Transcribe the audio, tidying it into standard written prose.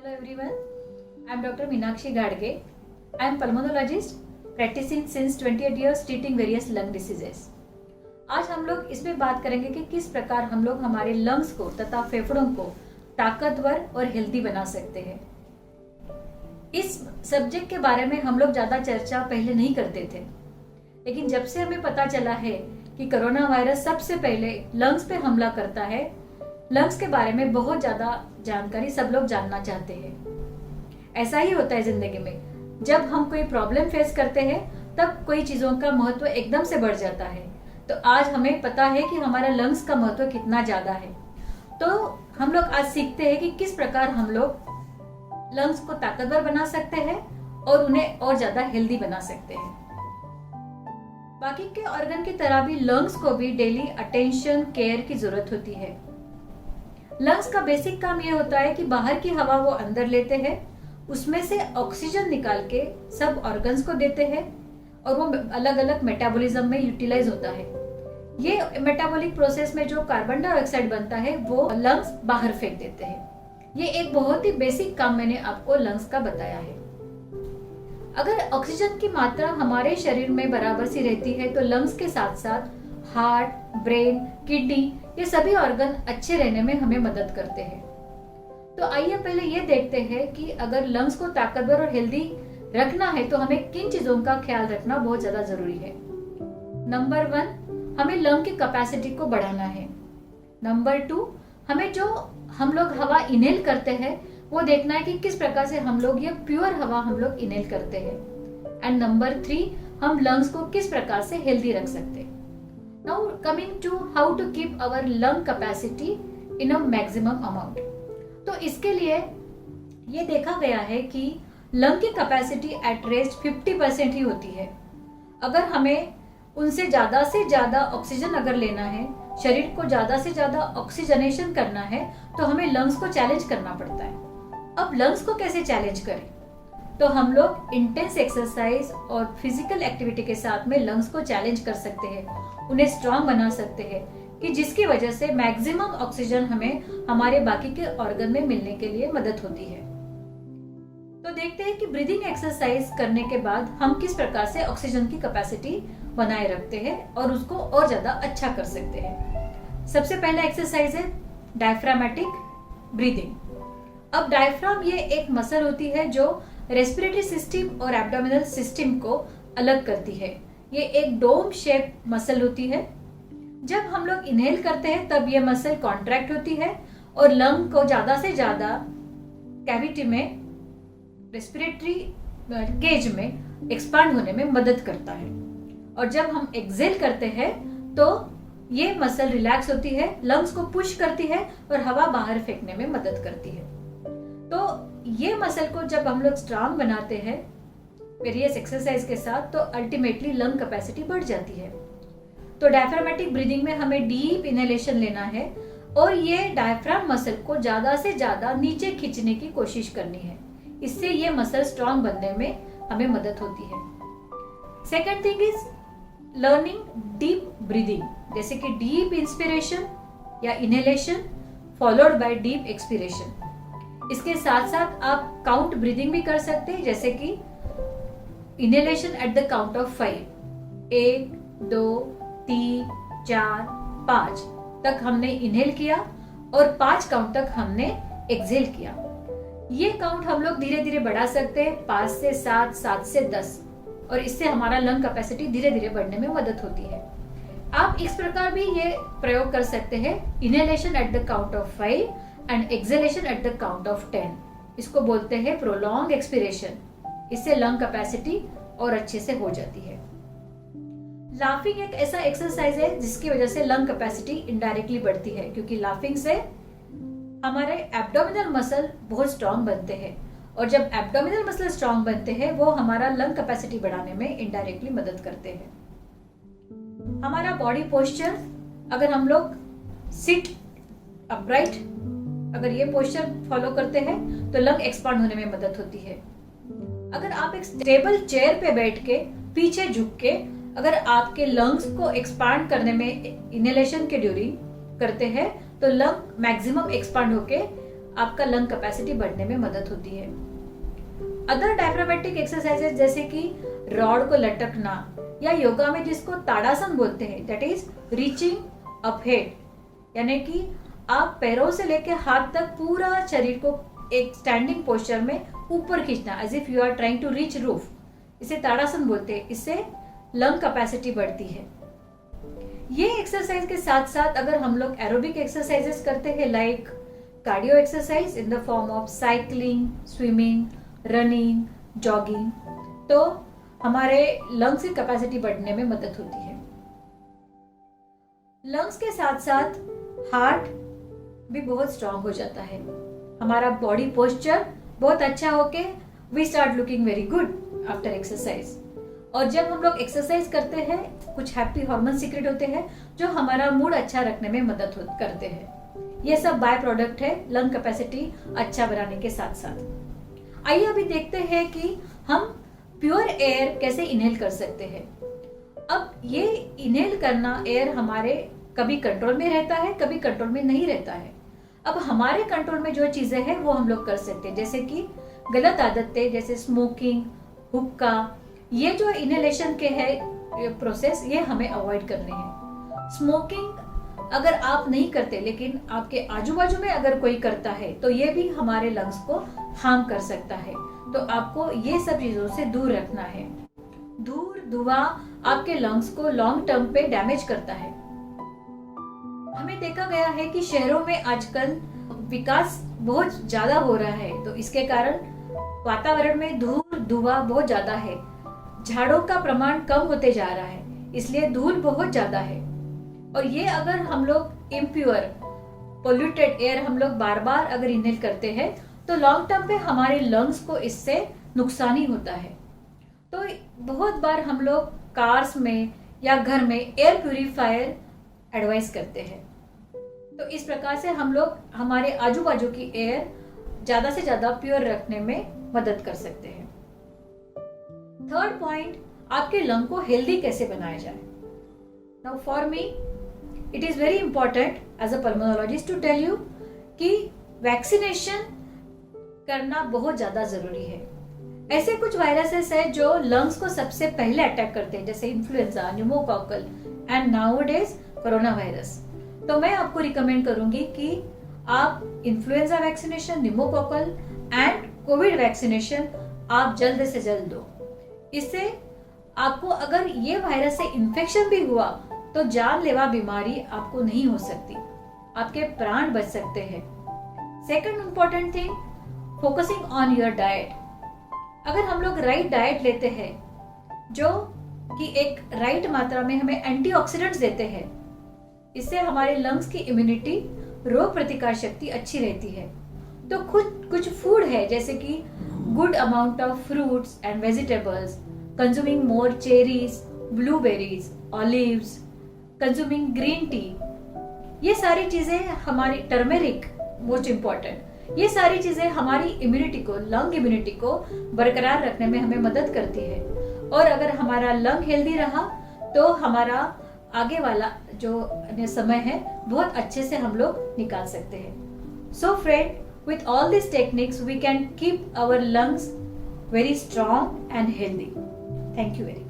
Hello everyone, I am Dr. Meenakshi Gadge. I am pulmonologist practicing since 28 years treating various lung diseases. आज हम लोग इसमें बात करेंगे कि किस प्रकार हम लोग हमारे लंग्स को तथा फेफड़ों को ताकतवर और हेल्दी बना सकते हैं। इस सब्जेक्ट के बारे में हम लोग ज़्यादा चर्चा पहले नहीं करते थे, लेकिन जब से हमें पता चला है कि कोरोना वायरस सबसे पहले लंग्स पे हमला करता है, लंग्स के बारे में बहुत ज़्यादा जानकारी सब लोग जानना चाहते हैं। ऐसा ही होता है जिंदगी में, जब हम कोई प्रॉब्लम फेस करते हैं तब कोई चीज़ों का महत्व एकदम से बढ़ जाता है। तो आज हमें पता है कि हमारा लंग्स का महत्व कितना ज़्यादा है। तो हम लोग आज सीखते हैं कि किस प्रकार हम लोग लंग्स को ताकतवर बना सकते हैं और उन्हें और ज़्यादा हेल्दी बना सकते हैं। बाकी के ऑर्गन की तरह भी लंग्स को भी डेली अटेंशन केयर की जरूरत होती है। लंग्स का बेसिक काम ये होता है कि बाहर की हवा वो अंदर लेते हैं, उसमें से ऑक्सीजन निकाल के सब ऑर्गन्स को देते हैं और वो अलग अलग मेटाबॉलिज्म में यूटिलाइज होता है। ये मेटाबॉलिक प्रोसेस में जो कार्बन डाइऑक्साइड बनता है वो लंग्स बाहर फेंक देते हैं। ये एक बहुत ही बेसिक काम मैंने आपको लंग्स का बताया है। अगर ऑक्सीजन की मात्रा हमारे शरीर में बराबर सी रहती है तो लंग्स के साथ साथ हार्ट, ब्रेन, किडनी ये सभी ऑर्गन अच्छे रहने में हमें मदद करते हैं। तो आइए पहले ये देखते हैं कि अगर लंग्स को ताकतवर और हेल्दी रखना है तो हमें किन चीजों का ख्याल रखना बहुत ज्यादा जरूरी है। नंबर 1, हमें लंग की कैपेसिटी को बढ़ाना है। नंबर 2, हमें जो हम लोग हवा इनहेल करते हैं वो देखना है कि किस प्रकार से हम लोग ये प्योर हवा हम लोग इनहेल करते हैं। एंड नंबर 3, हम लंग्स को किस प्रकार से हेल्दी रख सकते हैं। Now coming to how to keep our lung capacity in a maximum amount. तो इसके लिए ये देखा गया है कि लंग की कैपेसिटी एट रेस्ट 50% ही होती है। अगर हमें उनसे ज्यादा से ज्यादा ऑक्सीजन अगर लेना है, शरीर को ज्यादा से ज्यादा ऑक्सीजनेशन करना है, तो हमें लंग्स को चैलेंज करना पड़ता है। अब लंग्स को कैसे चैलेंज करें? तो हम लोग इंटेंस एक्सरसाइज और फिजिकल एक्टिविटी के साथ में लंग्स को चैलेंज कर सकते हैं, उन्हें स्ट्रांग बना सकते हैं कि जिसकी वजह से मैक्सिमम ऑक्सीजन हमें हमारे बाकी के ऑर्गन में मिलने के लिए मदद होती है। तो देखते हैं कि ब्रीदिंग एक्सरसाइज करने के बाद हम किस प्रकार से ऑक्सीजन की कैपेसिटी बनाए रखते हैं और उसको और ज्यादा अच्छा कर सकते हैं। सबसे पहला एक्सरसाइज है डायफ्रामेटिक ब्रीदिंग। अब डायफ्राम ये एक मसल होती है जो रेस्पिरेटरी सिस्टम और एब्डोमिनल सिस्टम को अलग करती है। ये एक डोम शेप मसल होती है। जब हम लोग इनहेल करते हैं तब ये मसल कॉन्ट्रैक्ट होती है और लंग को ज्यादा से ज्यादा कैविटी में रेस्पिरेटरी केज में एक्सपांड होने में मदद करता है। और जब हम एक्सेल करते हैं तो ये मसल रिलैक्स होती है, लंग्स को पुश करती है और हवा बाहर फेंकने में मदद करती है। तो ये मसल को जब हम लोग स्ट्रांग बनाते हैं वेरियस एक्सरसाइज के साथ तो अल्टीमेटली लंग कैपेसिटी बढ़ जाती है। तो डायफ्रामेटिक ब्रीदिंग में हमें डीप इनहेलेशन लेना है और ये डायफ्राम मसल को ज्यादा से ज्यादा नीचे खींचने की कोशिश करनी है। इससे ये मसल स्ट्रांग बनने में हमें मदद होती है। Second thing is learning deep breathing, जैसे कि डीप इंस्पिरेशन या inhalation followed by deep expiration. इसके साथ साथ आप काउंट ब्रीदिंग भी कर सकते हैं, जैसे कि inhalation at the count of 5, 1, 2, 3, 4, 5 तक हमने इनहेल किया और 5 काउंट तक हमने एक्सहेल किया। ये काउंट हम लोग धीरे धीरे बढ़ा सकते हैं, 5 से 7, 7 से 10, और इससे हमारा लंग कैपेसिटी धीरे धीरे बढ़ने में मदद होती है। आप इस प्रकार भी ये प्रयोग कर सकते हैं, inhalation at the count of 5 and exhalation at the count of 10। इसको बोलते हैं प्रोलॉन्ग एक्सपिरेशन। इससे लंग कैपेसिटी और अच्छे से हो जाती है। लाफिंग एक ऐसा एक्सरसाइज है जिसकी वजह से लंग कैपेसिटी इनडायरेक्टली बढ़ती है, क्योंकि लाफिंग से हमारे एब्डोमिनल मसल बहुत स्ट्रांग बनते हैं और जब एब्डोमिनल मसल स्ट्रांग बनते हैं वो हमारा लंग कैपेसिटी बढ़ाने में इनडायरेक्टली मदद करते हैं। हमारा बॉडी पोस्चर, अगर हम लोग सिट अपराइट, अगर ये पोस्चर फॉलो करते हैं तो लंग एक्सपांड होने में मदद होती है। अगर आप एक स्टेबल चेयर पे बैठ के पीछे झुक के अगर आपके लंग्स को एक्सपांड करने में इनहेलेशन के ड्यूरिंग करते हैं तो लंग मैक्सिमम एक्सपांड होके आपका लंग कैपेसिटी बढ़ने में मदद होती है। अदर डायफ्रामेटिक एक्सरसाइजेस जैसे कि रॉड को लटकना या योगा में जिसको ताड़ासन बोलते हैं, that is reaching up head, यानी कि आप पैरों से लेकर हाथ तक पूरा शरीर को एक स्टैंडिंग पोस्चर में ऊपर खींचना, as if you are trying to reach roof, इसे ताड़ासन बोलते हैं। इससे लंग कैपेसिटी बढ़ती है। ये एक्सरसाइज के साथ साथ अगर हम लोग एरोबिक एक्सरसाइजेस करते हैं like cardio exercise in the form of cycling, swimming, running, jogging, तो हमारे लंग्स की कैपेसिटी बढ़ने में मदद होती है। लंग्स के साथ साथ हार्ट भी बहुत स्ट्रांग हो जाता है। हमारा बॉडी पोस्चर बहुत अच्छा होके we start looking very good after exercise. और जब हम लोग एक्सरसाइज करते हैं कुछ हैप्पी हार्मोन सीक्रेट होते हैं जो हमारा मूड अच्छा रखने में मदद करते हैं। ये सब बाय प्रोडक्ट है लंग कैपेसिटी अच्छा बनाने के साथ साथ। आइए अभी देखते हैं कि हम प्योर एयर कैसे इनहेल कर सकते हैं। अब ये इनहेल करना एयर हमारे कभी कंट्रोल में रहता है, कभी कंट्रोल में नहीं रहता है। अब हमारे कंट्रोल में जो चीजें हैं वो हम लोग कर सकते हैं, जैसे कि गलत आदतें जैसे स्मोकिंग, हुक्का, ये जो इनहेलेशन के है प्रोसेस ये हमें अवॉइड करने हैं। स्मोकिंग अगर आप नहीं करते लेकिन आपके आजू बाजू में अगर कोई करता है तो ये भी हमारे लंग्स को हार्म कर सकता है, तो आपको ये सब चीजों से दूर रखना है। धुआं आपके लंग्स को लॉन्ग टर्म पे डैमेज करता है। हमें देखा गया है कि शहरों में आजकल विकास बहुत ज्यादा हो रहा है, तो इसके कारण वातावरण में धुआं बहुत ज्यादा है, झाड़ों का प्रमाण कम होते जा रहा है, इसलिए धूल बहुत ज्यादा है। और ये अगर हम लोग इम्प्योर पोल्यूटेड एयर हम लोग बार बार अगर इनहेल करते हैं तो लॉन्ग टर्म पे हमारे लंग्स को इससे नुकसान ही होता है। तो बहुत बार हम लोग कार्स में या घर में एयर प्यूरिफायर एडवाइस करते हैं। तो इस प्रकार से हम लोग हमारे आजू बाजू की एयर ज्यादा से ज्यादा प्योर रखने में मदद कर सकते हैं। थर्ड पॉइंट, आपके लंग को हेल्दी कैसे बनाया जाए। Now for me it is very important as a pulmonologist to tell you कि वैक्सीनेशन करना बहुत ज्यादा जरूरी है। ऐसे कुछ वायरसेस है जो लंग्स को सबसे पहले अटैक करते हैं, जैसे influenza, pneumococcal and nowadays corona virus. तो मैं आपको रिकमेंड करूंगी कि आप influenza vaccination, pneumococcal and Covid vaccination आप जल्द से जल्द दो। इससे आपको अगर ये वायरस से इन्फेक्शन भी हुआ तो जानलेवा बीमारी आपको नहीं हो सकती, आपके प्राण बच सकते हैं। Second important thing, focusing on your diet. अगर हम लोग राइट डाइट लेते हैं जो कि एक राइट मात्रा में हमें एंटीऑक्सीडेंट्स देते हैं, इससे हमारे लंग्स की इम्यूनिटी, रोग प्रतिकार शक्ति अच्छी रहती है। तो कुछ फूड है जैसे कि good amount of fruits and vegetables, consuming more cherries, blueberries, olives, consuming green tea, ये सारी चीजें हमारी, टर्मेरिक मोस्ट इम्पॉर्टेंट, ये सारी चीजें हमारी इम्यूनिटी को, लंग इम्यूनिटी को बरकरार रखने में हमें मदद करती है। और अगर हमारा लंग हेल्दी रहा तो हमारा आगे वाला जो समय है बहुत अच्छे से हम लोग निकाल सकते हैं। So friend, with all these techniques we can keep our lungs very strong and healthy. Thank you very much.